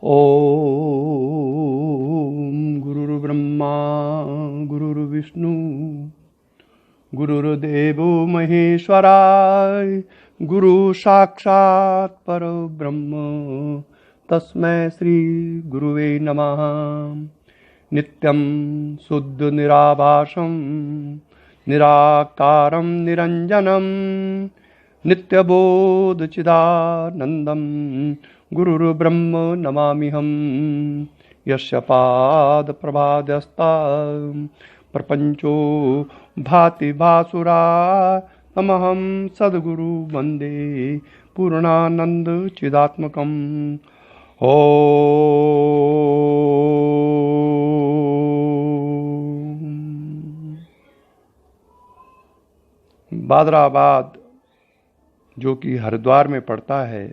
ओम गुरुर्ब्रह्मा गुरुर्विष्णु गुरुर्देवो महेश्वराय गुरु साक्षात् परब्रह्म तस्मै श्री गुरुवे नमः। नित्यं शुद्ध निराभासं निराकारं निरंजनं नित्यबोध चिदानंदं गुरुर्ब्रह्म नमाम्यहम्। यस्य पाद प्रभादस्ता प्रपंचो भाति भासुरा तमहं सद्गुरु वंदे पूर्णानंद चिदात्मकम्। बादराबाद जो कि हरिद्वार में पड़ता है,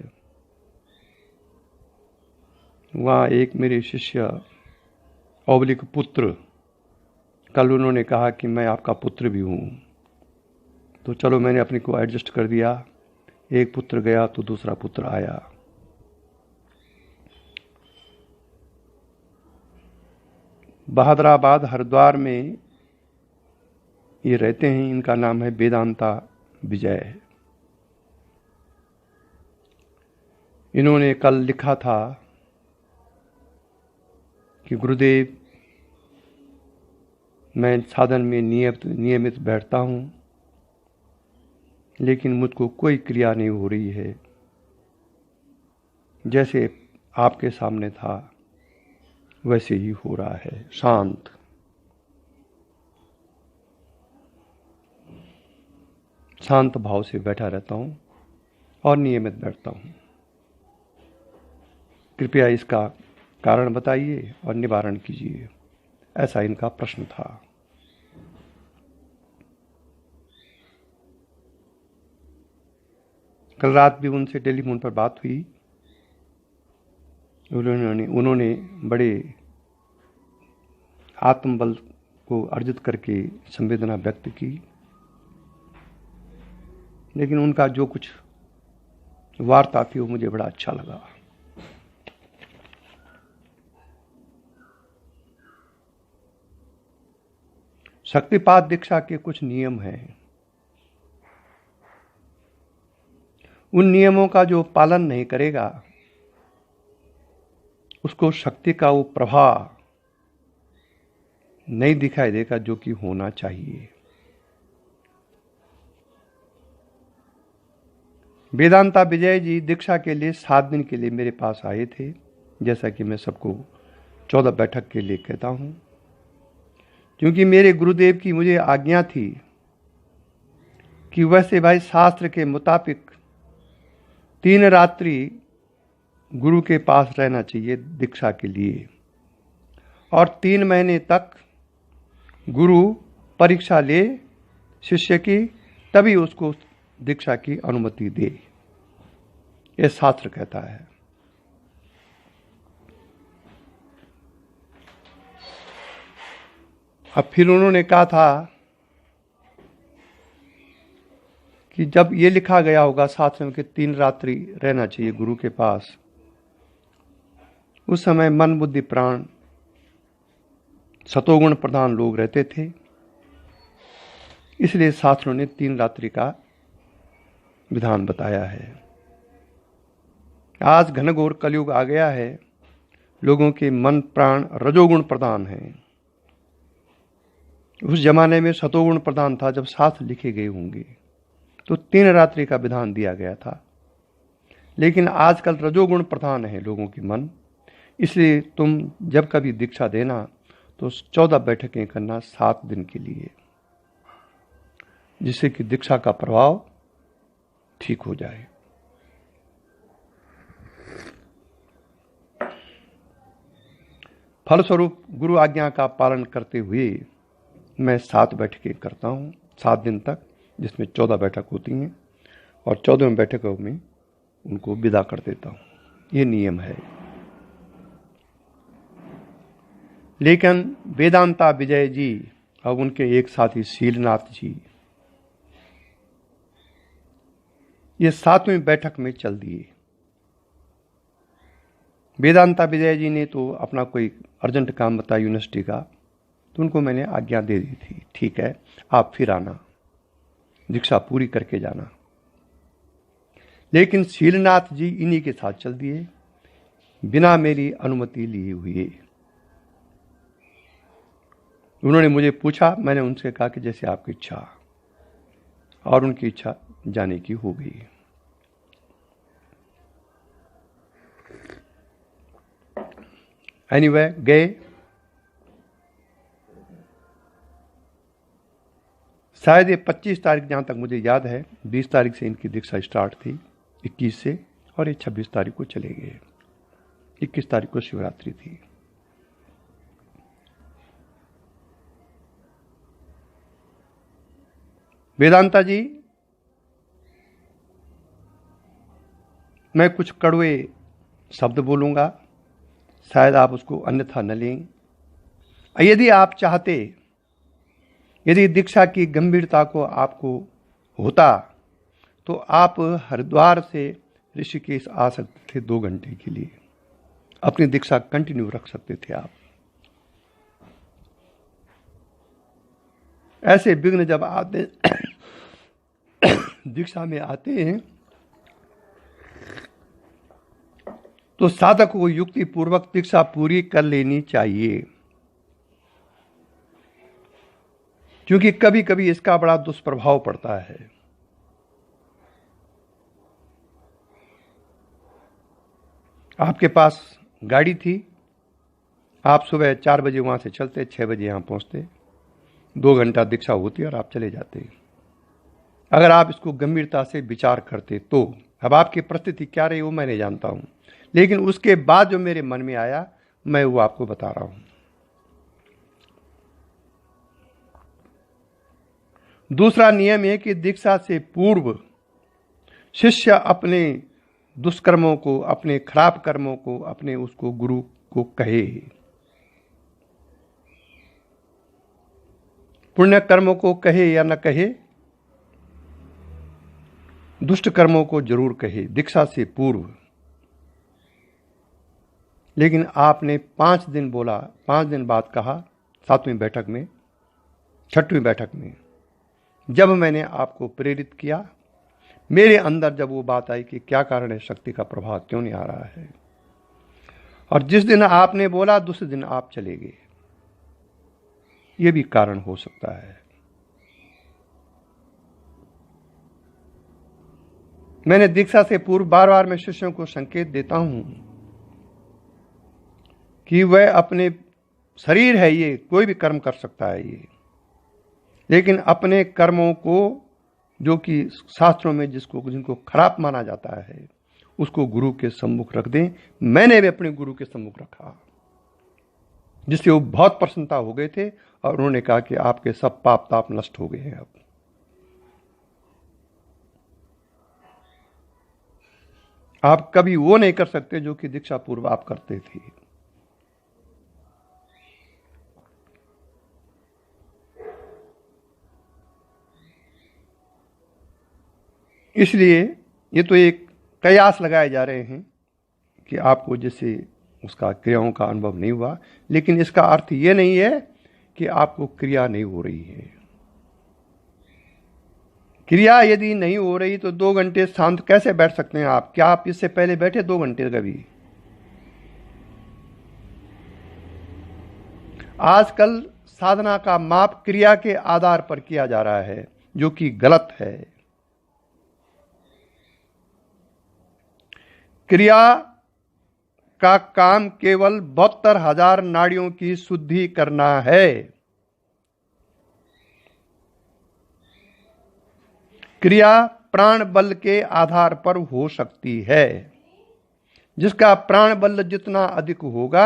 वहाँ एक मेरे शिष्य औबलिक पुत्र, कल उन्होंने कहा कि मैं आपका पुत्र भी हूँ, तो चलो मैंने अपने को एडजस्ट कर दिया। एक पुत्र गया तो दूसरा पुत्र आया। बहादुराबाद हरिद्वार में ये रहते हैं। इनका नाम है वेदांता विजय। इन्होंने कल लिखा था कि गुरुदेव, मैं साधन में नियमित बैठता हूँ, लेकिन मुझको कोई क्रिया नहीं हो रही है। जैसे आपके सामने था वैसे ही हो रहा है, शांत। शांत भाव से बैठा रहता हूँ और नियमित बैठता हूँ। कृपया इसका कारण बताइए और निवारण कीजिए, ऐसा इनका प्रश्न था। कल रात भी उनसे टेलीफोन पर बात हुई। उन्होंने बड़े आत्मबल को अर्जित करके संवेदना व्यक्त की, लेकिन उनका जो कुछ वार्ता थी वो मुझे बड़ा अच्छा लगा। शक्तिपात दीक्षा के कुछ नियम हैं। उन नियमों का जो पालन नहीं करेगा, उसको शक्ति का वो प्रभाव नहीं दिखाई देगा जो कि होना चाहिए। वेदांता विजय जी दीक्षा के लिए 7 दिन के लिए मेरे पास आए थे, जैसा कि मैं सबको 14 बैठक के लिए कहता हूं, क्योंकि मेरे गुरुदेव की मुझे आज्ञा थी कि वैसे भाई शास्त्र के मुताबिक 3 रात्रि गुरु के पास रहना चाहिए दीक्षा के लिए, और 3 महीने तक गुरु परीक्षा ले शिष्य की, तभी उसको दीक्षा की अनुमति दे। यह शास्त्र कहता है। अब फिर उन्होंने कहा था कि जब ये लिखा गया होगा शास्त्र में कि 3 रात्रि रहना चाहिए गुरु के पास, उस समय मन बुद्धि प्राण सतोगुण प्रधान लोग रहते थे, इसलिए शास्त्रों ने 3 रात्रि का विधान बताया है। आज घनघोर कलयुग आ गया है, लोगों के मन प्राण रजोगुण प्रधान हैं। उस जमाने में सतोगुण प्रधान था जब शास्त्र लिखे गए होंगे, तो 3 रात्रि का विधान दिया गया था। लेकिन आजकल रजोगुण प्रधान है लोगों के मन, इसलिए तुम जब कभी दीक्षा देना तो 14 बैठकें करना 7 दिन के लिए, जिससे कि दीक्षा का प्रभाव ठीक हो जाए। फलस्वरूप गुरु आज्ञा का पालन करते हुए मैं 7 बैठकें करता हूँ 7 दिन तक, जिसमें 14 बैठक होती हैं, और 14वें बैठकों में उनको विदा कर देता हूँ। ये नियम है। लेकिन वेदांता विजय जी और उनके एक साथी शीलनाथ जी ये 7वीं बैठक में चल दिए। वेदांता विजय जी ने तो अपना कोई अर्जेंट काम बताया यूनिवर्सिटी का, तो उनको मैंने आज्ञा दे दी थी, ठीक है आप फिर आना, दीक्षा पूरी करके जाना। लेकिन शीलनाथ जी इन्हीं के साथ चल दिए बिना मेरी अनुमति लिए हुए। उन्होंने मुझे पूछा, मैंने उनसे कहा कि जैसे आपकी इच्छा, और उनकी इच्छा जाने की हो गई। एनीवे गए। शायद ये 25 तारीख, जहां तक मुझे याद है 20 तारीख से इनकी दीक्षा स्टार्ट थी, 21 से, और ये 26 तारीख को चले गए। 21 तारीख को शिवरात्रि थी। वेदांता जी, मैं कुछ कड़वे शब्द बोलूंगा, शायद आप उसको अन्यथा न लें। यदि आप चाहते, यदि दीक्षा की गंभीरता को आपको होता, तो आप हरिद्वार से ऋषिकेश आ सकते थे 2 घंटे के लिए, अपनी दीक्षा कंटिन्यू रख सकते थे आप। ऐसे विघ्न जब आते दीक्षा में आते हैं, तो साधक को युक्ति पूर्वक दीक्षा पूरी कर लेनी चाहिए, क्योंकि कभी कभी इसका बड़ा दुष्प्रभाव पड़ता है। आपके पास गाड़ी थी, आप सुबह 4 बजे वहां से चलते, 6 बजे यहां पहुंचते, 2 घंटा दीक्षा होती और आप चले जाते। अगर आप इसको गंभीरता से विचार करते तो, अब आपकी परिस्थिति क्या रही वो मैं नहीं जानता हूं, लेकिन उसके बाद जो मेरे मन में आया मैं वो आपको बता रहा हूं। दूसरा नियम है कि दीक्षा से पूर्व शिष्य अपने दुष्कर्मों को, अपने खराब कर्मों को, अपने उसको गुरु को कहे। पुण्य कर्मों को कहे या न कहे, दुष्ट कर्मों को जरूर कहे दीक्षा से पूर्व। लेकिन आपने 5 दिन बोला, 5 दिन बाद कहा, 7वीं बैठक में, 6वीं बैठक में, जब मैंने आपको प्रेरित किया, मेरे अंदर जब वो बात आई कि क्या कारण है, शक्ति का प्रभाव क्यों नहीं आ रहा है, और जिस दिन आपने बोला दूसरे दिन आप चले गए, ये भी कारण हो सकता है। मैंने दीक्षा से पूर्व बार बार मैं शिष्यों को संकेत देता हूं कि वह अपने शरीर है, ये कोई भी कर्म कर सकता है ये, लेकिन अपने कर्मों को जो कि शास्त्रों में जिनको खराब माना जाता है उसको गुरु के सम्मुख रख दें। मैंने भी अपने गुरु के सम्मुख रखा, जिससे वो बहुत प्रसन्नता हो गए थे और उन्होंने कहा कि आपके सब पाप ताप नष्ट हो गए हैं। अब आप कभी वो नहीं कर सकते जो कि दीक्षा पूर्व आप करते थे। इसलिए ये तो एक कयास लगाए जा रहे हैं कि आपको जैसे उसका क्रियाओं का अनुभव नहीं हुआ, लेकिन इसका अर्थ ये नहीं है कि आपको क्रिया नहीं हो रही है। क्रिया यदि नहीं हो रही तो 2 घंटे शांत कैसे बैठ सकते हैं आप? क्या आप इससे पहले बैठे 2 घंटे कभी? आजकल साधना का माप क्रिया के आधार पर किया जा रहा है, जो कि गलत है। क्रिया का काम केवल 72,000 नाड़ियों की शुद्धि करना है। क्रिया प्राण बल के आधार पर हो सकती है। जिसका प्राण बल जितना अधिक होगा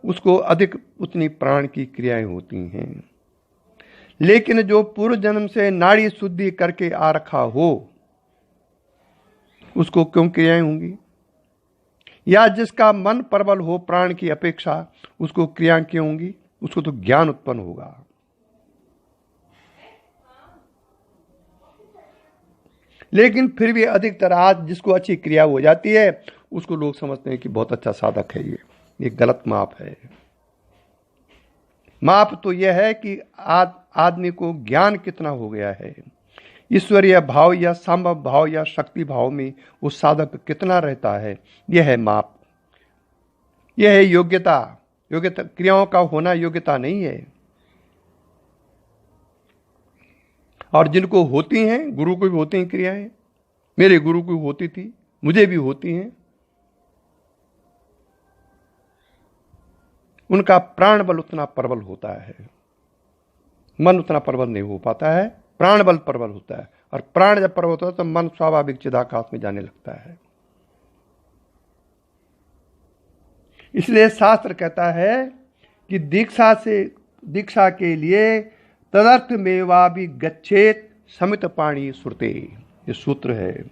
उसको अधिक उतनी प्राण की क्रियाएं होती हैं। लेकिन जो पूर्व जन्म से नाड़ी शुद्धि करके आ रखा हो उसको क्यों क्रियाएं होंगी? या जिसका मन प्रबल हो प्राण की अपेक्षा उसको क्रियाएं क्यों होंगी? उसको तो ज्ञान उत्पन्न होगा। लेकिन फिर भी अधिकतर आज जिसको अच्छी क्रिया हो जाती है उसको लोग समझते हैं कि बहुत अच्छा साधक है। ये गलत माप है। माप तो यह है कि आदमी को ज्ञान कितना हो गया है, ईश्वरीय भाव या संभव भाव या शक्ति भाव में उस साधक कितना रहता है, यह है माप। यह है योग्यता। योग्यता क्रियाओं का होना योग्यता नहीं है। और जिनको होती हैं, गुरु को भी होती हैं क्रियाएं, मेरे गुरु को होती थी, मुझे भी होती हैं, उनका प्राण बल उतना प्रबल होता है, मन उतना प्रबल नहीं हो पाता है। प्राण बल प्रबल होता है, और प्राण जब प्रबल होता है तो मन स्वाभाविक चिदाकाश में जाने लगता है। इसलिए शास्त्र कहता है कि दीक्षा के लिए तदर्थ मेवा भी गच्छेत समित पाणी श्रुते। ये सूत्र है।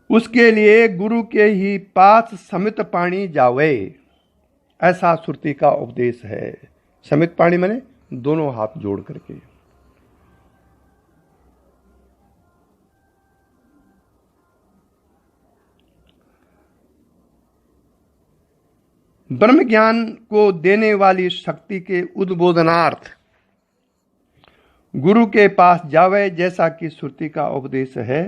उसके लिए गुरु के ही पास समित पाणी जावे, ऐसा श्रुति का उपदेश है। समित पाणी माने दोनों हाथ जोड़ करके। ब्रह्म ज्ञान को देने वाली शक्ति के उद्बोधनार्थ गुरु के पास जावे, जैसा कि श्रुति का उपदेश है।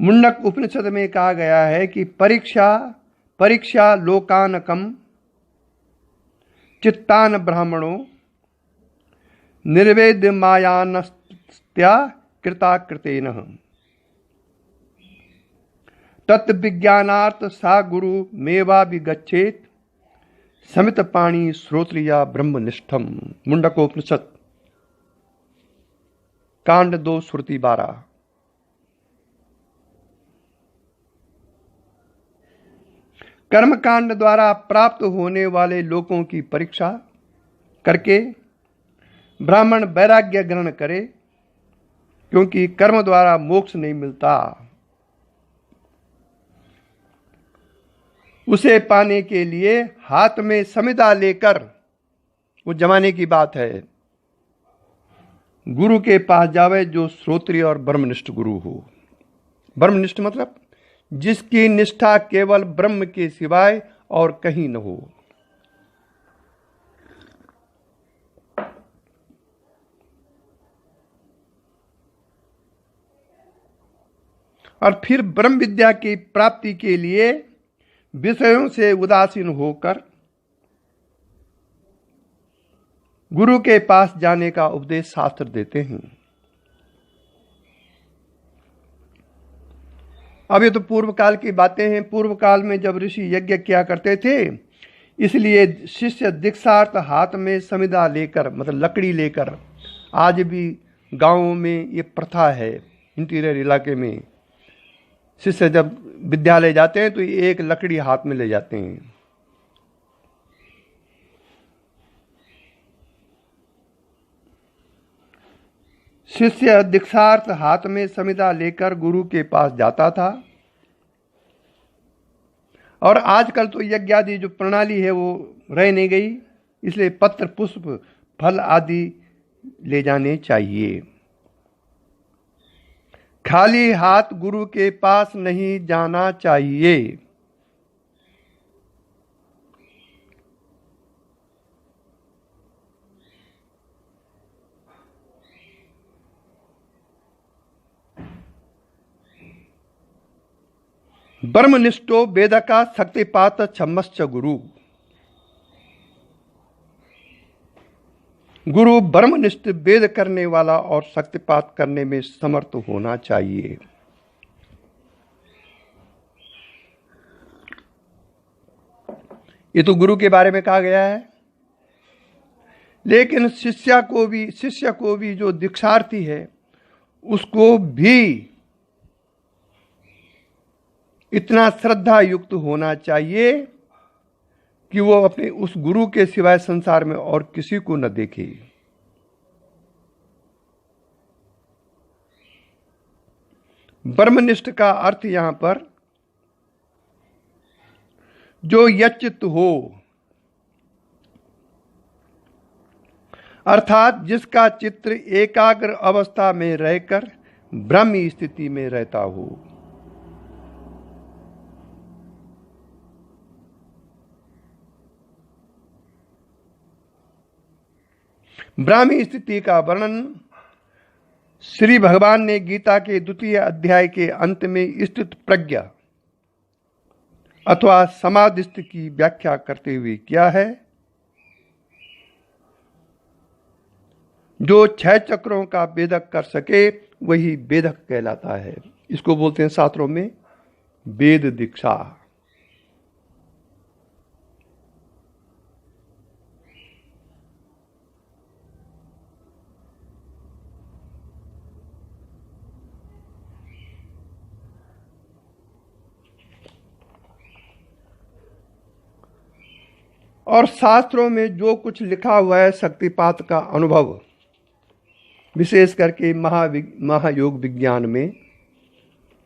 मुंडक उपनिषद में कहा गया है कि परीक्षा लोकानकम चित्तान ब्राह्मणों निर्वेद मायानस्त्या कृताकृतेन तत्विज्ञानार्थ सा गुरु मेवा विगच्छेत समित पाणी श्रोत्रिया ब्रह्मनिष्ठम। मुंडकोपनिषद कांड 2 श्रुति 12। कर्म कांड द्वारा प्राप्त होने वाले लोकों की परीक्षा करके ब्राह्मण वैराग्य ग्रहण करे, क्योंकि कर्म द्वारा मोक्ष नहीं मिलता। उसे पाने के लिए हाथ में समिधा लेकर, वो जमाने की बात है, गुरु के पास जावे जो श्रोत्रिय और ब्रह्मनिष्ठ गुरु हो। ब्रह्मनिष्ठ मतलब जिसकी निष्ठा केवल ब्रह्म के सिवाय और कहीं न हो। और फिर ब्रह्म विद्या की प्राप्ति के लिए विषयों से उदासीन होकर गुरु के पास जाने का उपदेश शास्त्र देते हैं। अब ये तो पूर्व काल की बातें हैं। पूर्व काल में जब ऋषि यज्ञ किया करते थे, इसलिए शिष्य दीक्षार्थ हाथ में समिधा लेकर, मतलब लकड़ी लेकर, आज भी गांवों में ये प्रथा है। इंटीरियर इलाके में शिष्य जब विद्यालय जाते हैं तो एक लकड़ी हाथ में ले जाते हैं। शिष्य दीक्षार्थ हाथ में समिधा लेकर गुरु के पास जाता था। और आजकल तो यज्ञ आदि जो प्रणाली है वो रह नहीं गई, इसलिए पत्र पुष्प फल आदि ले जाने चाहिए। खाली हाथ गुरु के पास नहीं जाना चाहिए। ब्रह्मनिष्ठो वेद का शक्तिपात छम्मश्च गुरु। गुरु ब्रह्मनिष्ठ वेद करने वाला और शक्तिपात करने में समर्थ होना चाहिए। ये तो गुरु के बारे में कहा गया है। लेकिन शिष्य को भी जो दीक्षार्थी है उसको भी इतना श्रद्धा युक्त होना चाहिए कि वो अपने उस गुरु के सिवाय संसार में और किसी को न देखे। ब्रह्मनिष्ठ का अर्थ यहां पर जो यचित हो, अर्थात जिसका चित्र एकाग्र अवस्था में रहकर ब्रह्म स्थिति में रहता हो। ब्राह्मी स्थिति का वर्णन श्री भगवान ने गीता के 2 अध्याय के अंत में स्थित प्रज्ञा अथवा समाधिस्थ की व्याख्या करते हुए किया है, जो 6 चक्रों का भेदक कर सके वही भेदक कहलाता है। इसको बोलते हैं शास्त्रों में वेद दीक्षा। और शास्त्रों में जो कुछ लिखा हुआ है शक्तिपात का अनुभव, विशेष करके महायोग विज्ञान में,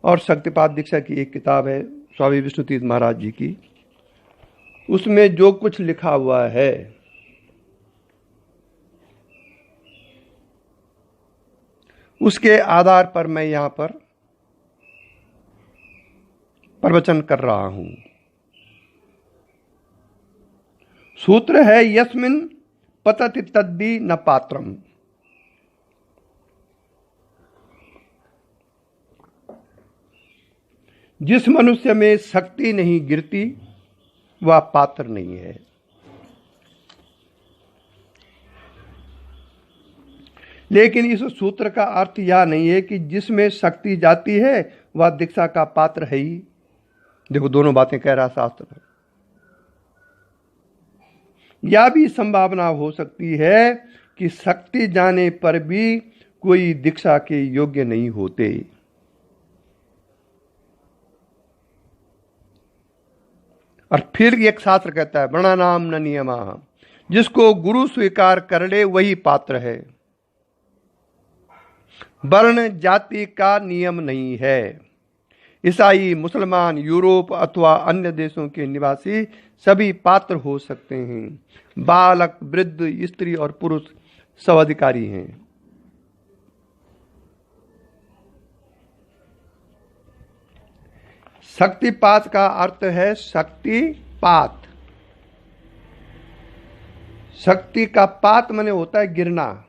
और शक्तिपात दीक्षा की एक किताब है स्वामी विष्णुतीर्थ महाराज जी की, उसमें जो कुछ लिखा हुआ है उसके आधार पर मैं यहां पर प्रवचन कर रहा हूं। सूत्र है यस्मिन् पतति तद्दि न पात्रम। जिस मनुष्य में शक्ति नहीं गिरती वह पात्र नहीं है। लेकिन इस सूत्र का अर्थ यह नहीं है कि जिसमें शक्ति जाती है वह दीक्षा का पात्र है ही। देखो, दोनों बातें कह रहा शास्त्र। यह भी संभावना हो सकती है कि शक्ति जाने पर भी कोई दीक्षा के योग्य नहीं होते। और फिर एक शास्त्र कहता है वर्णानाम न नियमा, जिसको गुरु स्वीकार कर ले वही पात्र है। वर्ण जाति का नियम नहीं है। ईसाई, मुसलमान, यूरोप अथवा अन्य देशों के निवासी सभी पात्र हो सकते हैं। बालक, वृद्ध, स्त्री और पुरुष सब अधिकारी हैं। शक्तिपात का अर्थ है शक्तिपात। शक्ति का पात माने होता है गिरना।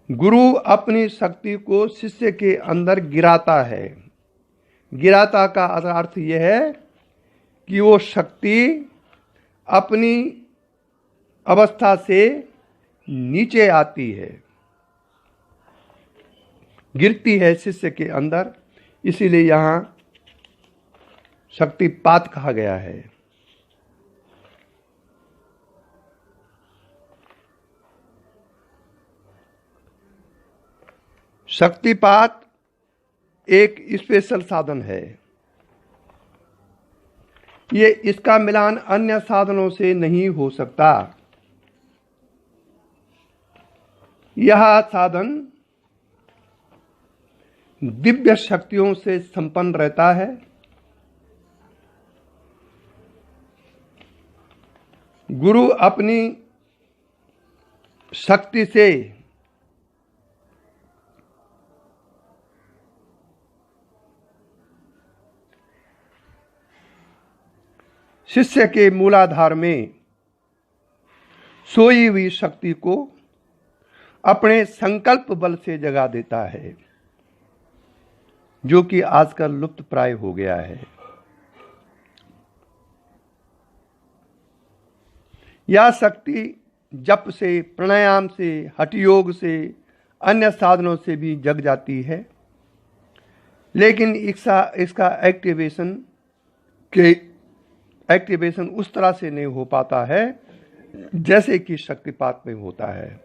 गुरु अपनी शक्ति को शिष्य के अंदर गिराता है। गिराता का अर्थ यह है कि वो शक्ति अपनी अवस्था से नीचे आती है, गिरती है शिष्य के अंदर। इसीलिए यहां शक्तिपात कहा गया है। शक्तिपात एक स्पेशल साधन है। इसका मिलान अन्य साधनों से नहीं हो सकता। यह साधन दिव्य शक्तियों से संपन्न रहता है। गुरु अपनी शक्ति से शिष्य के मूलाधार में सोई हुई शक्ति को अपने संकल्प बल से जगा देता है, जो कि आजकल लुप्त प्राय हो गया है। यह शक्ति जप से, प्राणायाम से, हठयोग से, अन्य साधनों से भी जग जाती है। लेकिन इसका एक्टिवेशन उस तरह से नहीं हो पाता है जैसे कि शक्तिपात में होता है।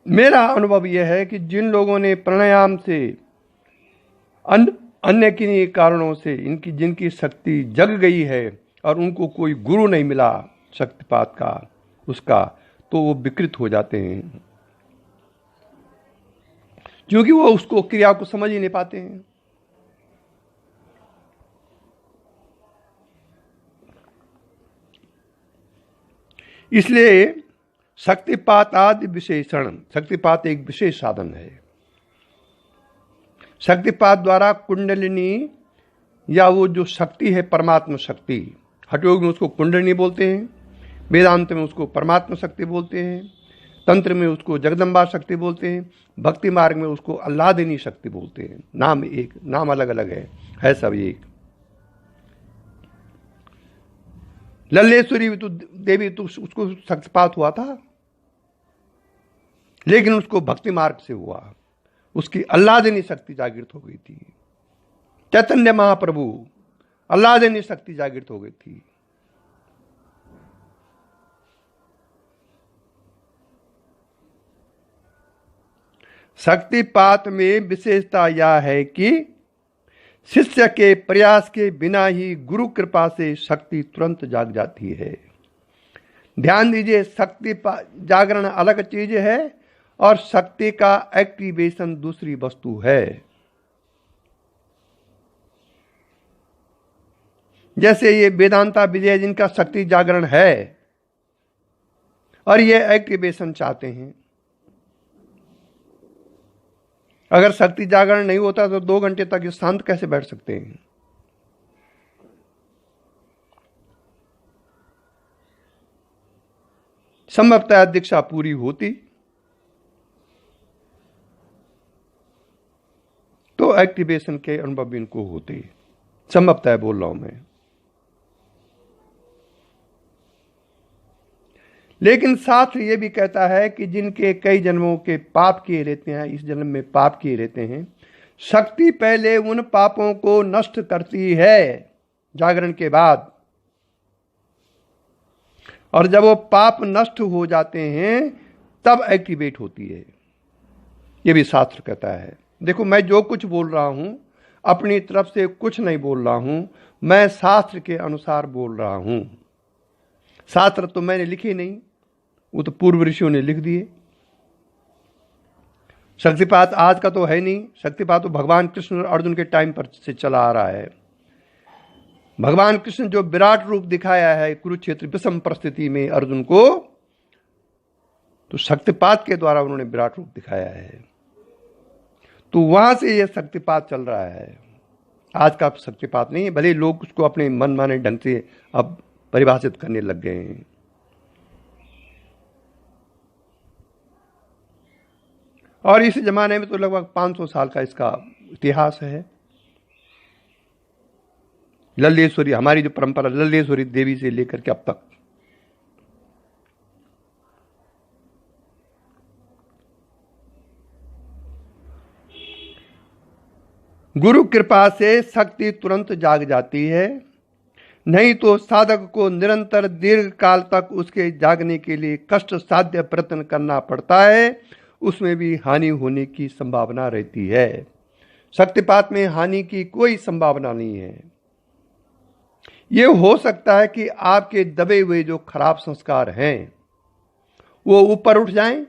मेरा अनुभव यह है कि जिन लोगों ने प्राणायाम से, अन्य किन्हीं कारणों से जिनकी शक्ति जग गई है और उनको कोई गुरु नहीं मिला शक्तिपात का उसका, तो वो विकृत हो जाते हैं, क्योंकि वो उसको क्रिया को समझ ही नहीं पाते हैं। इसलिए शक्तिपात आदि विशेषण, शक्तिपात एक विशेष साधन है। शक्तिपात द्वारा कुंडलिनी या वो जो शक्ति है परमात्मा शक्ति, हठयोग में उसको कुंडलिनी बोलते हैं, वेदांत में उसको परमात्मा शक्ति बोलते हैं, तंत्र में उसको जगदम्बा शक्ति बोलते हैं, भक्ति मार्ग में उसको अल्लादिनी शक्ति बोलते हैं। नाम एक, नाम अलग अलग है सब एक। लल्लेश्वरी देवी तो उसको शक्तिपात हुआ था, लेकिन उसको भक्ति मार्ग से हुआ, उसकी अल्लादिनी शक्ति जागृत हो गई थी। चैतन्य महाप्रभु अल्लादिनी शक्ति जागृत हो गई थी। शक्तिपात में विशेषता यह है कि शिष्य के प्रयास के बिना ही गुरु कृपा से शक्ति तुरंत जाग जाती है। ध्यान दीजिए, शक्ति जागरण अलग चीज है और शक्ति का एक्टिवेशन दूसरी वस्तु है। जैसे ये वेदांता विजय जिनका शक्ति जागरण है और ये एक्टिवेशन चाहते हैं, अगर शक्ति जागरण नहीं होता तो 2 घंटे तक ये शांत कैसे बैठ सकते हैं? संभवतः दीक्षा पूरी होती तो एक्टिवेशन के अनुभव भी इनको होते, संभवतः बोल रहा हूं मैं। लेकिन शास्त्र ये भी कहता है कि जिनके कई जन्मों के पाप किए रहते हैं, इस जन्म में पाप किए रहते हैं, शक्ति पहले उन पापों को नष्ट करती है जागरण के बाद, और जब वो पाप नष्ट हो जाते हैं तब एक्टिवेट होती है। ये भी शास्त्र कहता है। देखो, मैं जो कुछ बोल रहा हूं अपनी तरफ से कुछ नहीं बोल रहा हूं, मैं शास्त्र के अनुसार बोल रहा हूं। शास्त्र तो मैंने लिखे नहीं, वो तो पूर्व ऋषियों ने लिख दिए। शक्तिपात आज का तो है नहीं, शक्तिपात तो भगवान कृष्ण और अर्जुन के टाइम पर से चला आ रहा है। भगवान कृष्ण जो विराट रूप दिखाया है कुरुक्षेत्र विषम परिस्थिति में अर्जुन को, तो शक्तिपात के द्वारा उन्होंने विराट रूप दिखाया है। तो वहां से यह शक्तिपात चल रहा है, आज का शक्तिपात नहीं है। भले लोग उसको अपने मन माने ढंग से अब परिभाषित करने लग गए हैं। और इस जमाने में तो लगभग 500 साल का इसका इतिहास है। लल्लेश्वरी, हमारी जो परंपरा लल्लेश्वरी देवी से लेकर के अब तक, गुरु कृपा से शक्ति तुरंत जाग जाती है, नहीं तो साधक को निरंतर दीर्घ काल तक उसके जागने के लिए कष्ट साध्य प्रयत्न करना पड़ता है, उसमें भी हानि होने की संभावना रहती है। शक्तिपात में हानि की कोई संभावना नहीं है। यह हो सकता है कि आपके दबे हुए जो खराब संस्कार हैं वो ऊपर उठ जाएं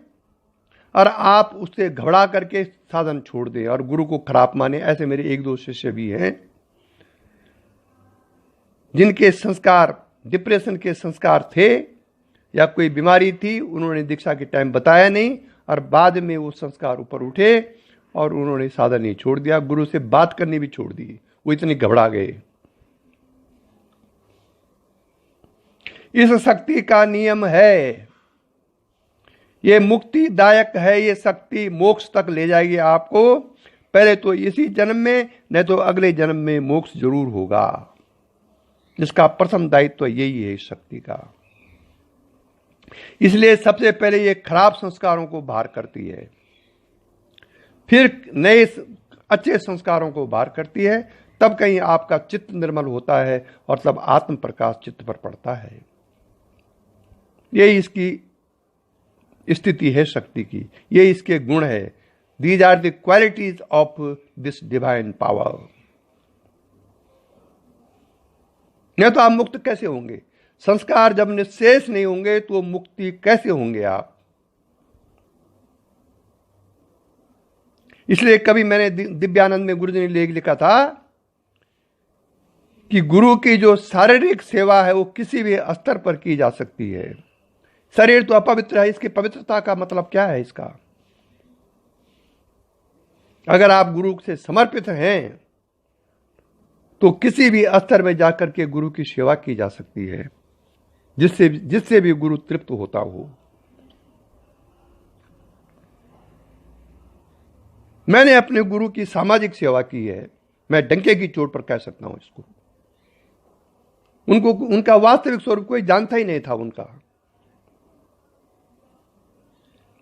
और आप उससे घबरा करके साधन छोड़ दें और गुरु को खराब माने। ऐसे मेरे 1-2 शिष्य भी हैं जिनके संस्कार डिप्रेशन के संस्कार थे या कोई बीमारी थी, उन्होंने दीक्षा के टाइम बताया नहीं और बाद में वो संस्कार ऊपर उठे और उन्होंने साधन नहीं छोड़ दिया, गुरु से बात करनी भी छोड़ दी, वो इतने घबरा गए। इस शक्ति का नियम है, ये मुक्तिदायक है, ये शक्ति मोक्ष तक ले जाएगी आपको। पहले तो इसी जन्म में, नहीं तो अगले जन्म में मोक्ष जरूर होगा, जिसका प्रथम दायित्व यही है इस शक्ति का। इसलिए सबसे पहले ये खराब संस्कारों को बाहर करती है, फिर नए अच्छे संस्कारों को बाहर करती है, तब कहीं आपका चित्त निर्मल होता है और तब आत्म प्रकाश चित्त पर पड़ता है। ये इसकी स्थिति है शक्ति की, ये इसके गुण है। These are the qualities of this divine power. नहीं तो आप मुक्त कैसे होंगे? संस्कार जब निःशेष नहीं होंगे तो मुक्ति कैसे होंगे आप? इसलिए कभी मैंने दिव्यानंद में गुरुजी ने लेख लिखा था कि गुरु की जो शारीरिक सेवा है वो किसी भी स्तर पर की जा सकती है, शरीर तो अपवित्र है, इसकी पवित्रता का मतलब क्या है इसका? अगर आप गुरु से समर्पित हैं तो किसी भी स्तर में जाकर के गुरु की सेवा की जा सकती है, जिससे जिससे भी गुरु तृप्त होता हो। मैंने अपने गुरु की सामाजिक सेवा की है, मैं डंके की चोट पर कह सकता हूं इसको। उनको उनका वास्तविक स्वरूप कोई जानता ही नहीं था। उनका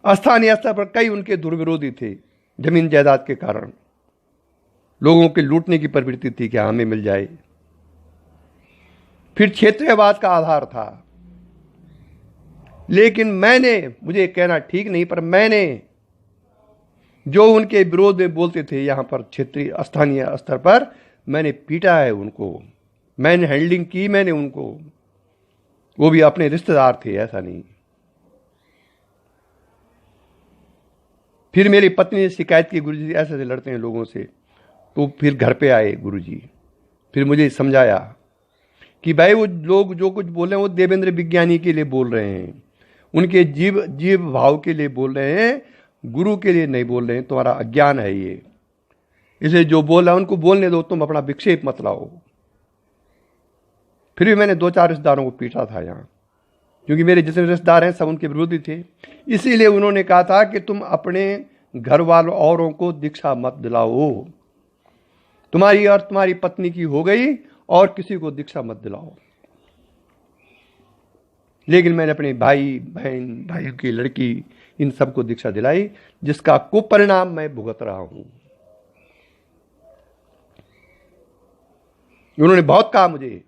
स्थानीय स्तर पर कई उनके दुर्विरोधी थे, जमीन जायदाद के कारण लोगों के लूटने की प्रवृत्ति थी कि हमें मिल जाए। फिर क्षेत्रीयवाद का आधार था। लेकिन मुझे कहना ठीक नहीं, पर मैंने जो उनके विरोध में बोलते थे यहां पर क्षेत्रीय स्थानीय स्तर पर, मैंने पीटा है उनको, मैंने हैंडलिंग की, मैंने उनको। वो भी अपने रिश्तेदार थे, ऐसा नहीं। फिर मेरी पत्नी ने शिकायत की, गुरुजी ऐसे ऐसे लड़ते हैं लोगों से। तो फिर घर पे आए गुरुजी, फिर मुझे समझाया कि भाई वो लोग जो कुछ बोल रहे हैं वो देवेंद्र विज्ञानी के लिए बोल रहे हैं, उनके जीव भाव के लिए बोल रहे हैं, गुरु के लिए नहीं बोल रहे हैं। तुम्हारा अज्ञान है ये, इसे जो बोल रहा है उनको बोलने दो, तुम अपना विक्षेप मत लाओ। फिर भी मैंने 2-4 रिश्तेदारों को पीटा था यहाँ, क्योंकि मेरे जितने रिश्तेदार हैं सब उनके विरोधी थे। इसीलिए उन्होंने कहा था कि तुम अपने घर वालों औरों को दीक्षा मत दिलाओ, तुम्हारी और तुम्हारी पत्नी की हो गई, और किसी को दीक्षा मत दिलाओ। लेकिन मैंने अपने भाई बहन, भाई की लड़की, इन सबको दीक्षा दिलाई, जिसका कुपरिणाम मैं भुगत रहा हूं। उन्होंने बहुत कहा मुझे,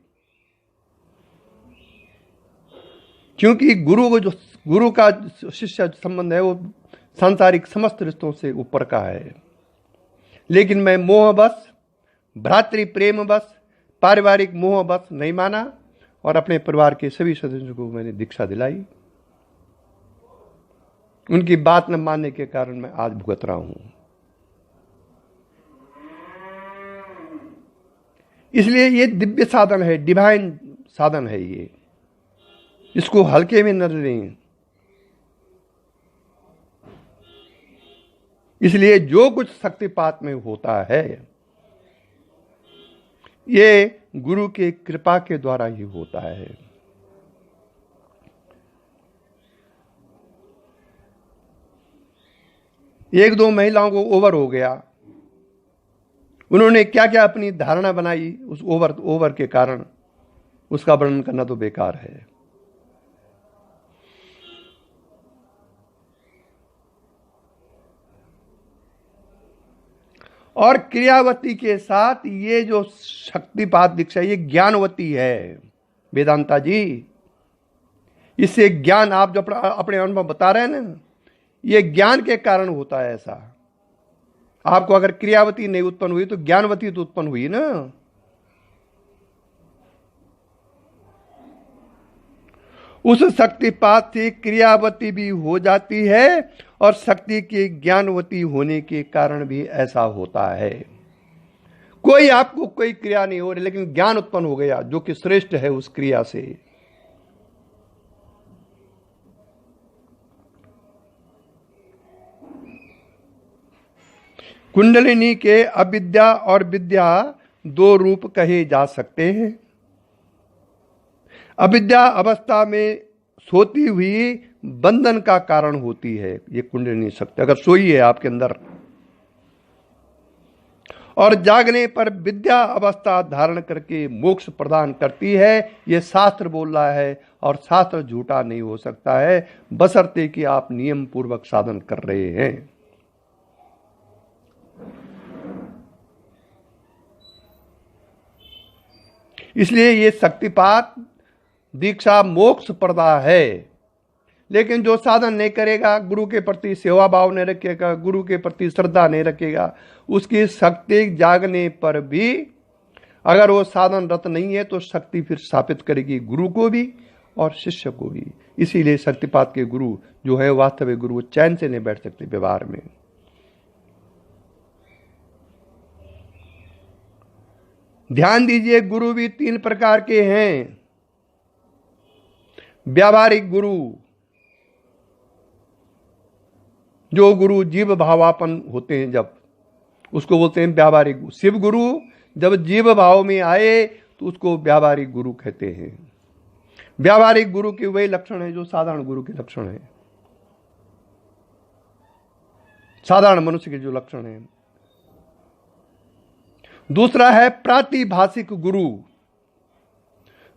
क्योंकि गुरु का शिष्य संबंध है वो सांसारिक समस्त रिश्तों से ऊपर का है। लेकिन मैं मोहवश, भ्रातृ प्रेम बस, पारिवारिक मोह बस नहीं माना, और अपने परिवार के सभी सदस्यों को मैंने दीक्षा दिलाई। उनकी बात न मानने के कारण मैं आज भुगत रहा हूं। इसलिए ये दिव्य साधन है, डिवाइन साधन है ये, इसको हल्के में न लें। इसलिए जो कुछ शक्तिपात में होता है ये गुरु के कृपा के द्वारा ही होता है। एक दो महिलाओं को ओवर हो गया, उन्होंने क्या क्या अपनी धारणा बनाई उस ओवर के कारण, उसका वर्णन करना तो बेकार है। और क्रियावती के साथ ये जो शक्तिपात दीक्षा, ये ज्ञानवती है वेदांता जी। इससे ज्ञान, आप जो अपने अनुभव बता रहे हैं ना, ये ज्ञान के कारण होता है ऐसा। आपको अगर क्रियावती नहीं उत्पन्न हुई तो ज्ञानवती तो उत्पन्न हुई ना। उस शक्तिपात से क्रियावती भी हो जाती है, और शक्ति के ज्ञानवती होने के कारण भी ऐसा होता है। कोई आपको कोई क्रिया नहीं हो रही, लेकिन ज्ञान उत्पन्न हो गया जो कि श्रेष्ठ है उस क्रिया से। कुंडलिनी के अविद्या और विद्या 2 रूप कहे जा सकते हैं। अविद्या अवस्था में सोती हुई बंधन का कारण होती है ये कुंडलिनी शक्ति, अगर सोई है आपके अंदर, और जागने पर विद्या अवस्था धारण करके मोक्ष प्रदान करती है। ये शास्त्र बोल रहा है, और शास्त्र झूठा नहीं हो सकता है, बशर्ते कि आप नियम पूर्वक साधन कर रहे हैं। इसलिए ये शक्तिपात दीक्षा मोक्ष प्रदा है। लेकिन जो साधन नहीं करेगा, गुरु के प्रति सेवा भाव नहीं रखेगा, गुरु के प्रति श्रद्धा नहीं रखेगा, उसकी शक्ति जागने पर भी अगर वो साधन रत नहीं है तो शक्ति फिर स्थापित करेगी गुरु को भी और शिष्य को भी। इसीलिए शक्तिपात के गुरु जो है वास्तविक गुरु, चैन से नहीं बैठ सकते व्यवहार में। ध्यान दीजिए, गुरु भी 3 प्रकार के हैं। व्यावहारिक गुरु, जो गुरु जीव भावापन होते हैं, जब उसको बोलते हैं व्यावहारिक गुरु। शिव गुरु जब जीव भाव में आए तो उसको व्यावहारिक गुरु कहते हैं। व्यावहारिक गुरु के वही लक्षण है जो साधारण गुरु के लक्षण है, साधारण मनुष्य के जो लक्षण है। दूसरा है प्रातिभाषिक गुरु,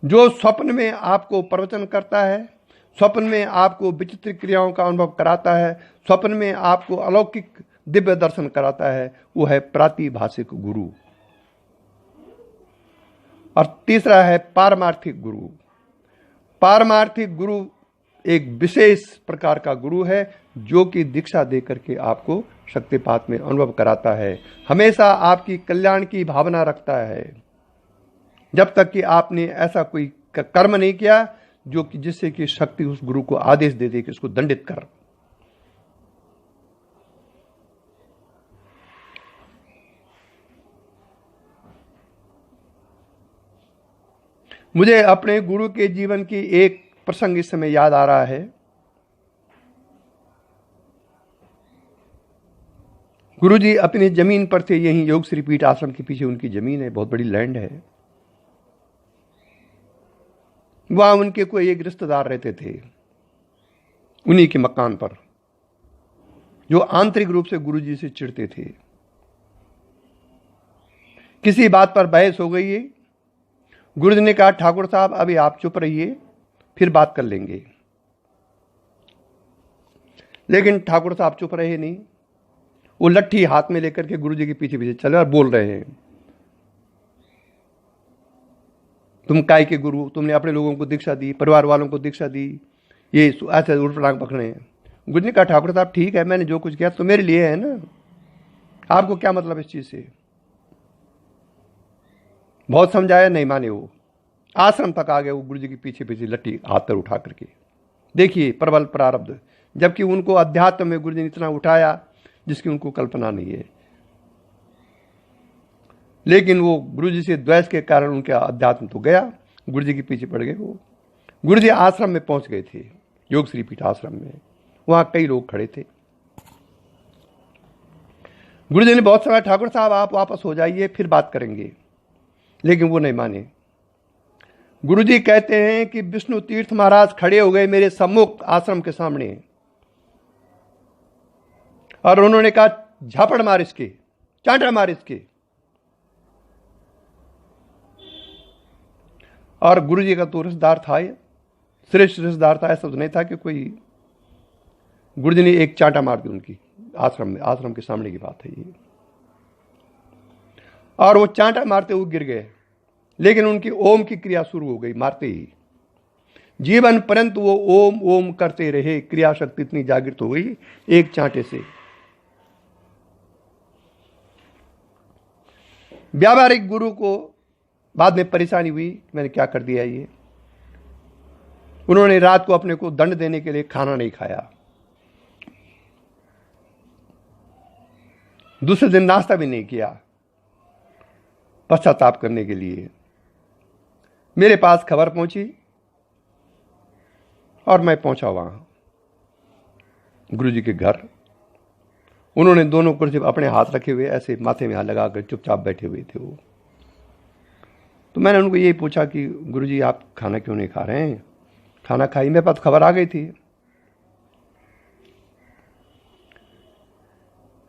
जो स्वप्न में आपको प्रवचन करता है, स्वप्न में आपको विचित्र क्रियाओं का अनुभव कराता है, स्वप्न में आपको अलौकिक दिव्य दर्शन कराता है, वो है प्रातिभाषिक गुरु। और तीसरा है पारमार्थिक गुरु। पारमार्थिक गुरु एक विशेष प्रकार का गुरु है जो कि दीक्षा दे करके आपको शक्तिपात में अनुभव कराता है, हमेशा आपकी कल्याण की भावना रखता है, जब तक कि आपने ऐसा कोई कर्म नहीं किया जो कि जिससे कि शक्ति उस गुरु को आदेश दे दे कि उसको दंडित कर। मुझे अपने गुरु के जीवन की एक प्रसंग इस समय याद आ रहा है। गुरुजी अपनी जमीन पर थे, यहीं योग श्री पीठ आश्रम के पीछे उनकी जमीन है, बहुत बड़ी लैंड है। वहां उनके कोई एक रिश्तेदार रहते थे उन्हीं के मकान पर, जो आंतरिक रूप से गुरुजी से चिढ़ते थे। किसी बात पर बहस हो गई है। गुरुजी ने कहा, ठाकुर साहब अभी आप चुप रहिए, फिर बात कर लेंगे। लेकिन ठाकुर साहब चुप रहे नहीं। वो लट्ठी हाथ में लेकर के गुरुजी के पीछे पीछे चले और बोल रहे हैं, तुम काय के गुरु, तुमने अपने लोगों को दीक्षा दी, परिवार वालों को दीक्षा दी, ये ऐसे उल्ट पटांग पकड़े हैं। गुरुजी ने कहा, ठाकुर साहब ठीक है, मैंने जो कुछ किया तो मेरे लिए है ना, आपको क्या मतलब इस चीज से। बहुत समझाया, नहीं माने। वो आश्रम तक आ गए, वो गुरुजी के पीछे पीछे लट्ठी हाथ पर उठा करके। देखिए प्रबल प्रारब्ध, जबकि उनको अध्यात्म में गुरुजी ने इतना उठाया जिसकी उनको कल्पना नहीं है, लेकिन वो गुरुजी से द्वेष के कारण उनका अध्यात्म तो गया, गुरुजी के पीछे पड़ गए। वो गुरुजी आश्रम में पहुंच गए थे, योग श्री पीठ आश्रम में। वहां कई लोग खड़े थे। गुरुजी ने बहुत समय, ठाकुर साहब आप वापस हो जाइए, फिर बात करेंगे, लेकिन वो नहीं माने। गुरुजी कहते हैं कि विष्णु तीर्थ महाराज खड़े हो गए मेरे सम्मुख आश्रम के सामने, और उन्होंने कहा, झापड़ मार इसके, चांटा मार इसके। और गुरुजी का तो रिश्तेदार था, श्रेष्ठ रिश्तेदार था, ऐसा तो नहीं था कि कोई। गुरुजी ने एक चांटा मार दी उनकी आश्रम में, आश्रम के सामने की बात है ये। और वो चांटा मारते हुए गिर गए, लेकिन उनकी ओम की क्रिया शुरू हो गई मारते ही। जीवन पर्यंत वो ओम ओम करते रहे, क्रिया शक्ति इतनी जागृत हो गई एक चांटे से। व्यावहारिक गुरु को बाद में परेशानी हुई, मैंने क्या कर दिया ये। उन्होंने रात को अपने को दंड देने के लिए खाना नहीं खाया, दूसरे दिन नाश्ता भी नहीं किया, पश्चाताप करने के लिए। मेरे पास खबर पहुंची और मैं पहुंचा वहां गुरुजी के घर। उन्होंने दोनों कुर्सी अपने हाथ रखे हुए ऐसे माथे में हाथ लगाकर चुपचाप बैठे हुए थे वो। तो मैंने उनको यही पूछा कि गुरुजी आप खाना क्यों नहीं खा रहे हैं। खाना खाई, मेरे पास खबर आ गई थी।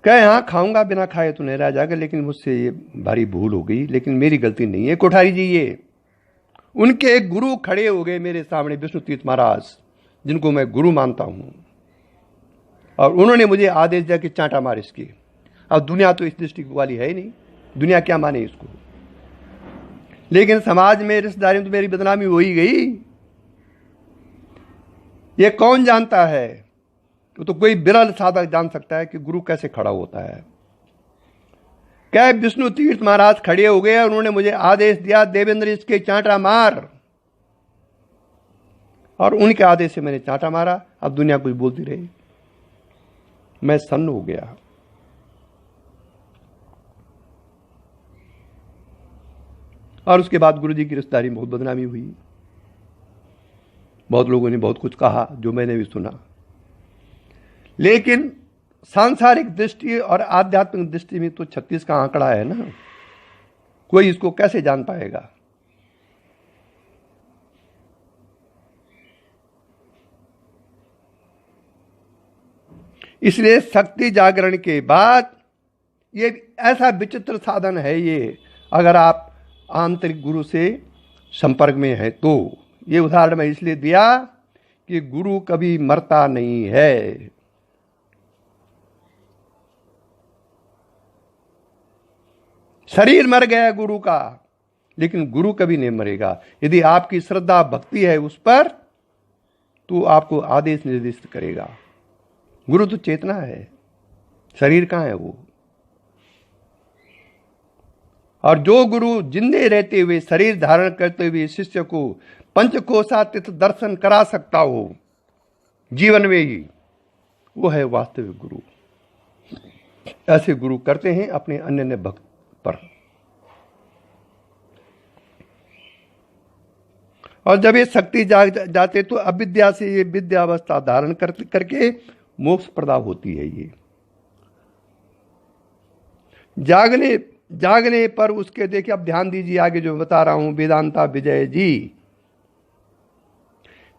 कहे हाँ खाऊंगा, बिना खाए तो नहीं रह जाएगा, लेकिन मुझसे ये भारी भूल हो गई, लेकिन मेरी गलती नहीं है कोठारी जी। ये उनके एक गुरु खड़े हो गए मेरे सामने, विष्णु तीर्थ महाराज, जिनको मैं गुरु मानता हूं, और उन्होंने मुझे आदेश दिया कि चांटा मार इसकी। अब दुनिया तो इस दृष्टि वाली है ही नहीं, दुनिया क्या माने इसको। लेकिन समाज में रिश्तेदारी में तो मेरी बदनामी हो ही गई। ये कौन जानता है, तो कोई बिरल साधक जान सकता है कि गुरु कैसे खड़ा होता है। क्या विष्णु तीर्थ महाराज खड़े हो गए, उन्होंने मुझे आदेश दिया, देवेंद्र इसके चांटा मार, और उनके आदेश से मैंने चांटा मारा। अब दुनिया कुछ बोलती रही, मैं सन्न हो गया। और उसके बाद गुरुजी की रिश्तेदारी में बहुत बदनामी हुई। बहुत लोगों ने बहुत कुछ कहा जो मैंने भी सुना, लेकिन सांसारिक दृष्टि और आध्यात्मिक दृष्टि में तो 36 का आंकड़ा है ना, कोई इसको कैसे जान पाएगा। इसलिए शक्ति जागरण के बाद ये ऐसा विचित्र साधन है ये, अगर आप आंतरिक गुरु से संपर्क में है तो। ये उदाहरण मैं इसलिए दिया कि गुरु कभी मरता नहीं है। शरीर मर गया गुरु का, लेकिन गुरु कभी नहीं मरेगा। यदि आपकी श्रद्धा भक्ति है उस पर, तो आपको आदेश निर्दिष्ट करेगा। गुरु तो चेतना है, शरीर कहाँ है वो। और जो गुरु जिंदे रहते हुए शरीर धारण करते हुए शिष्य को पंचकोशातीत दर्शन करा सकता हो जीवन में ही, वो है वास्तविक गुरु। ऐसे गुरु करते हैं अपने अन्य भक्त पर। और जब ये शक्ति जाग जाते तो अविद्या से ये विद्यावस्था धारण करके मोक्ष प्रदा होती है। ये जागने पर उसके, देखिए अब ध्यान दीजिए आगे जो बता रहा हूं वेदांता विजय जी।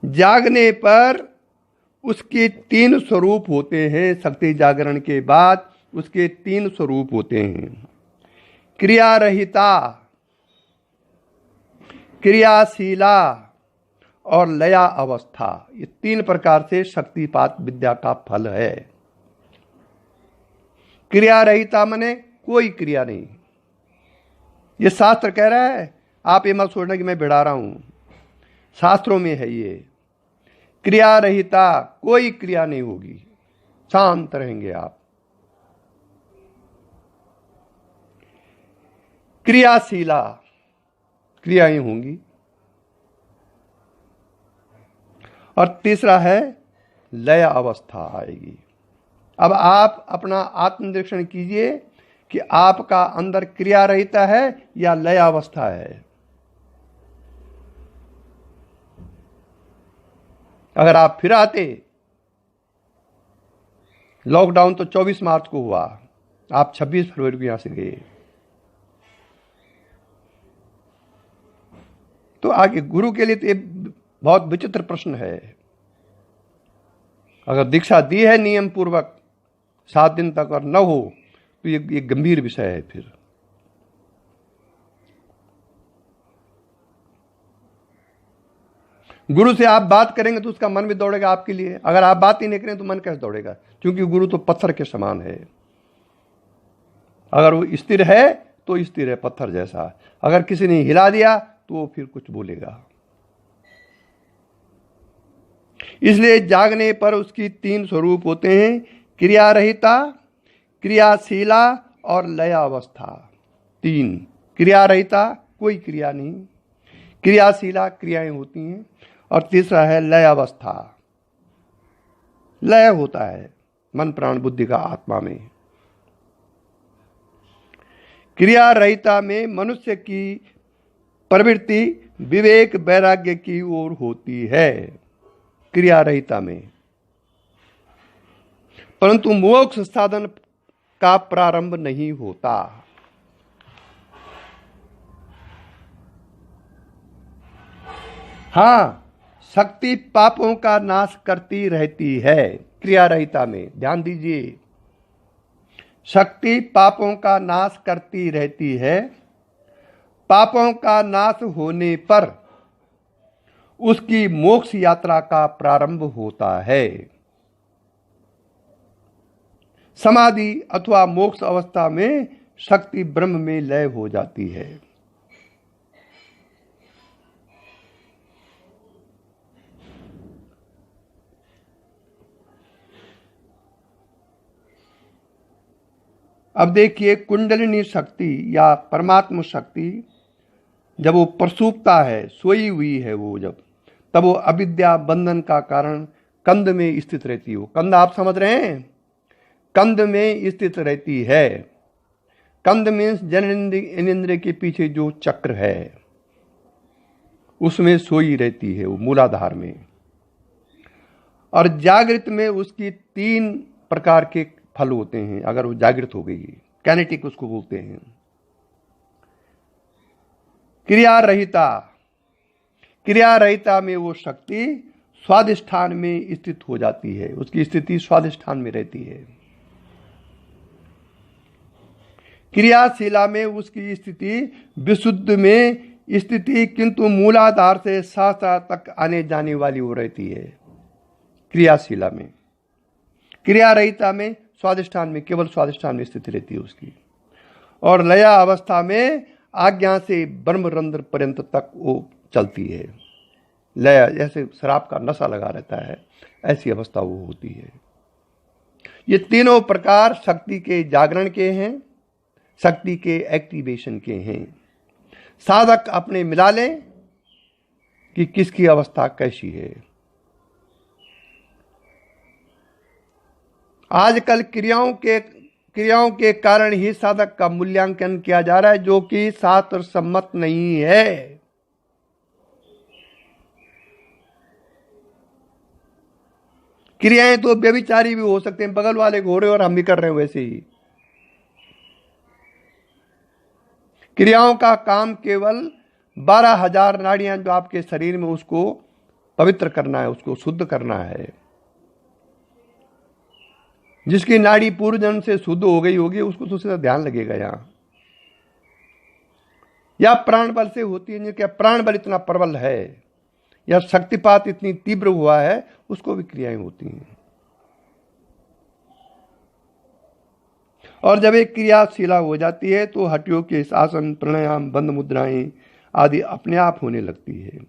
जागने पर उसके 3 स्वरूप होते हैं। शक्ति जागरण के बाद उसके 3 स्वरूप होते हैं। क्रिया रहिता, क्रियाशीला और लया अवस्था। ये 3 प्रकार से शक्तिपात विद्या का फल है। क्रिया रहिता माने कोई क्रिया नहीं। ये शास्त्र कह रहा है, आप ये मत सोचना कि मैं बिड़ा रहा हूं, शास्त्रों में है ये। क्रिया रहिता, कोई क्रिया नहीं होगी, शांत रहेंगे आप। क्रियाशीला, क्रियाएं होंगी। और तीसरा है लय अवस्था आएगी। अब आप अपना आत्मनिरीक्षण कीजिए कि आपका अंदर क्रिया रहता है या लय अवस्था है। अगर आप फिर आते, लॉकडाउन तो 24 मार्च को हुआ, आप 26 फरवरी को यहां से गए, तो आगे गुरु के लिए तो ये बहुत विचित्र प्रश्न है। अगर दीक्षा दी है नियम पूर्वक 7 दिन तक और न हो तो ये गंभीर विषय है। फिर गुरु से आप बात करेंगे तो उसका मन भी दौड़ेगा आपके लिए। अगर आप बात ही नहीं करें तो मन कैसे दौड़ेगा, क्योंकि गुरु तो पत्थर के समान है। अगर वो स्थिर है तो स्थिर है पत्थर जैसा, अगर किसी ने हिला दिया तो वो फिर कुछ बोलेगा। इसलिए जागने पर उसकी 3 स्वरूप होते हैं, क्रिया रहिता, क्रियाशीला और लयावस्था। 3, क्रिया रहिता, कोई क्रिया नहीं, क्रियाशीला, क्रियाएं होती हैं, और तीसरा है लयावस्था, लय होता है मन प्राण बुद्धि का आत्मा में। क्रिया रहिता में मनुष्य की प्रवृत्ति विवेक वैराग्य की ओर होती है, क्रिया रहिता में, परंतु मोक्ष साधन का प्रारंभ नहीं होता। हां, शक्ति पापों का नाश करती रहती है क्रिया रहिता में, ध्यान दीजिए। शक्ति पापों का नाश करती रहती है। पापों का नाश होने पर उसकी मोक्ष यात्रा का प्रारंभ होता है। समाधि अथवा मोक्ष अवस्था में शक्ति ब्रह्म में लय हो जाती है। अब देखिए, कुंडलिनी शक्ति या परमात्मा शक्ति जब वो प्रसुप्ता है, सोई हुई है वो, तब वो अविद्या बंधन का कारण कंद में स्थित रहती है। कंद आप समझ रहे हैं, कंद में स्थित रहती है। कंद मीन्स जननेंद्रिय के पीछे जो चक्र है उसमें सोई रहती है वो, मूलाधार में। और जागृत में उसकी 3 प्रकार के फल होते हैं अगर वो जागृत हो गई। कैनेटिक उसको बोलते हैं। क्रिया रहिता, क्रिया रहिता में वो शक्ति स्वाधिष्ठान में स्थित हो जाती है, उसकी स्थिति स्वाधिष्ठान में रहती है। क्रियाशीला में उसकी स्थिति विशुद्ध में स्थिति किंतु मूलाधार से शास्त्र तक आने जाने वाली वो रहती है क्रियाशीला में। क्रिया रहिता में स्वाधिष्ठान में, केवल स्वाधिष्ठान में स्थिति रहती है उसकी। और लया अवस्था में आज्ञा से ब्रह्मरंध्र पर्यंत तक वो चलती है। लय, जैसे शराब का नशा लगा रहता है, ऐसी अवस्था वो होती है। ये तीनों प्रकार शक्ति के जागरण के हैं, शक्ति के एक्टिवेशन के हैं। साधक अपने मिला ले कि किसकी अवस्था कैसी है। आजकल क्रियाओं के कारण ही साधक का मूल्यांकन किया जा रहा है, जो कि शास्त्र सम्मत नहीं है। क्रियाएं तो व्यभिचारी भी हो सकते हैं, बगल वाले घोड़े और हम भी कर रहे हैं वैसे ही। क्रियाओं का काम केवल 12,000 नाड़ियां जो आपके शरीर में, उसको पवित्र करना है, उसको शुद्ध करना है। जिसकी नाड़ी पूर्व जन्म से शुद्ध हो गई होगी उसको तो सीधा ध्यान लगेगा यहां, या प्राण बल से होती है, जिनका प्राण बल इतना प्रबल है या शक्तिपात इतनी तीव्र हुआ है, उसको भी क्रियाएं होती हैं। और जब एक क्रियाशीला हो जाती है तो हड्डियों के आसन, प्राणायाम, बंद मुद्राएं आदि अपने आप होने लगती है।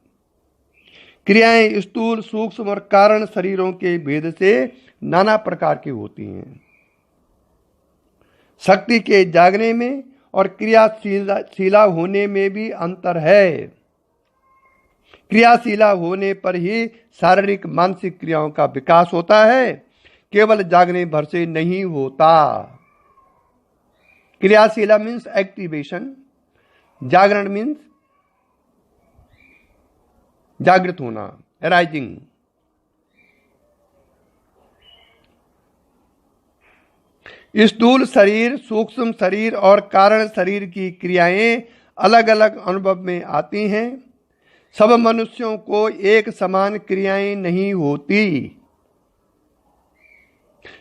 क्रियाएं स्थूल, सूक्ष्म और कारण शरीरों के भेद से नाना प्रकार की होती हैं। शक्ति के जागने में और क्रियाशीला होने में भी अंतर है। क्रियाशीला होने पर ही शारीरिक मानसिक क्रियाओं का विकास होता है, केवल जागने भर से नहीं होता। क्रियाशीला मीन्स एक्टिवेशन, जागरण मीन्स जागृत होना, अराइजिंग। स्थूल शरीर, सूक्ष्म शरीर और कारण शरीर की क्रियाएं अलग अलग अनुभव में आती हैं। सब मनुष्यों को एक समान क्रियाएं नहीं होती।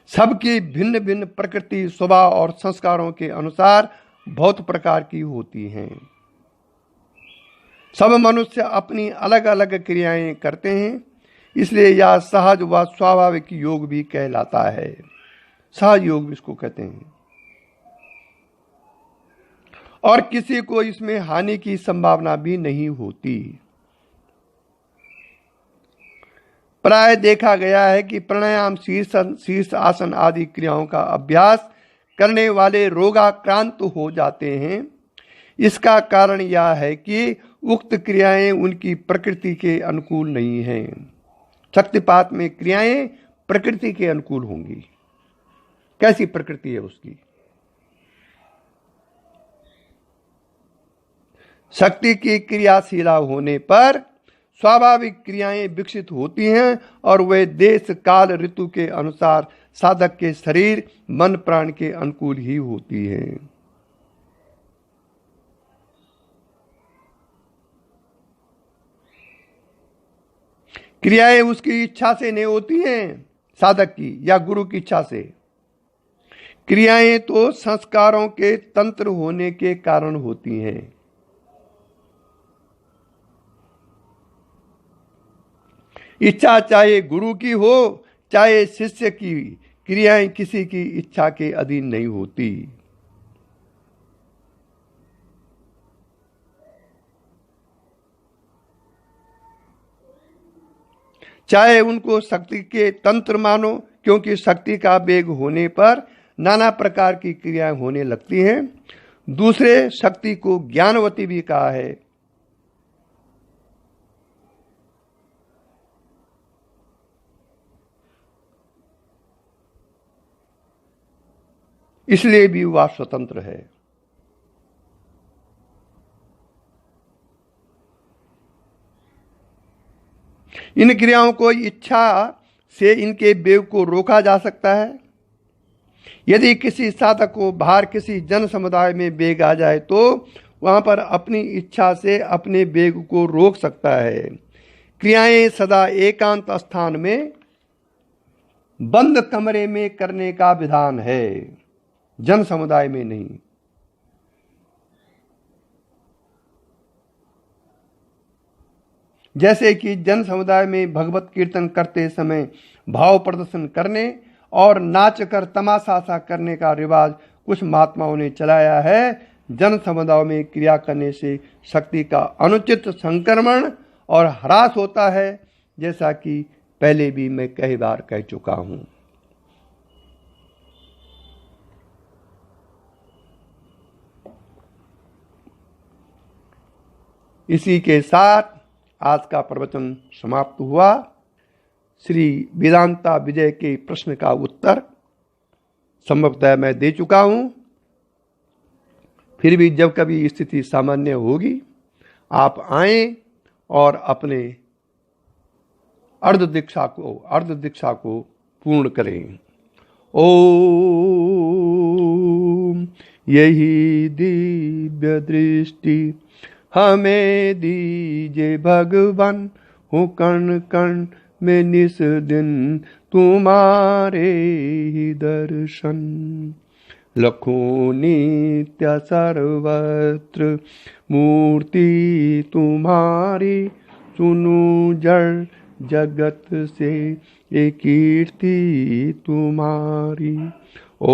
सबकी भिन्न भिन्न प्रकृति, स्वभाव और संस्कारों के अनुसार बहुत प्रकार की होती हैं। सब मनुष्य अपनी अलग अलग क्रियाएं करते हैं, इसलिए यह सहज व स्वाभाविक योग भी कहलाता है। सहज योग इसको कहते हैं। और किसी को इसमें हानि की संभावना भी नहीं होती। प्राय देखा गया है कि प्राणायाम, शीर्ष आसन आदि क्रियाओं का अभ्यास करने वाले रोगाक्रांत हो जाते हैं। इसका कारण यह है कि उक्त क्रियाएं उनकी प्रकृति के अनुकूल नहीं हैं। शक्तिपात में क्रियाएं प्रकृति के अनुकूल होंगी। कैसी प्रकृति है उसकी? शक्ति की क्रियाशीला होने पर स्वाभाविक क्रियाएं विकसित होती हैं और वे देश, काल, ऋतु के अनुसार साधक के शरीर, मन, प्राण के अनुकूल ही होती हैं। क्रियाएं उसकी इच्छा से नहीं होती हैं, साधक की या गुरु की इच्छा से। क्रियाएं तो संस्कारों के तंत्र होने के कारण होती हैं। इच्छा चाहे गुरु की हो चाहे शिष्य की, क्रियाएं किसी की इच्छा के अधीन नहीं होती। चाहे उनको शक्ति के तंत्र मानो, क्योंकि शक्ति का वेग होने पर नाना प्रकार की क्रियाएं होने लगती हैं। दूसरे शक्ति को ज्ञानवती भी कहा है। इसलिए भी वह स्वतंत्र है। इन क्रियाओं को इच्छा से इनके वेग को रोका जा सकता है। यदि किसी साधक को बाहर किसी जन समुदाय में वेग आ जाए तो वहां पर अपनी इच्छा से अपने वेग को रोक सकता है। क्रियाएं सदा एकांत स्थान में बंद कमरे में करने का विधान है, जन समुदाय में नहीं। जैसे कि जन समुदाय में भगवत कीर्तन करते समय भाव प्रदर्शन करने और नाच कर तमाशा सा करने का रिवाज कुछ महात्माओं ने चलाया है। जन समुदाय में क्रिया करने से शक्ति का अनुचित संक्रमण और ह्रास होता है, जैसा कि पहले भी मैं कई बार कह चुका हूं। इसी के साथ आज का प्रवचन समाप्त हुआ। श्री वेदांता विजय के प्रश्न का उत्तर संभवतः मैं दे चुका हूं। फिर भी जब कभी स्थिति सामान्य होगी, आप आएं और अपने अर्ध दीक्षा को पूर्ण करें। ओम यही दिव्य दृष्टि हमें दीजिए भगवान, हो कण कण में निस दिन तुम्हारे ही दर्शन। लखों नित्य सर्वत्र मूर्ति तुम्हारी, सुनु जड़ जगत से ये कीर्ति तुम्हारी। ओम।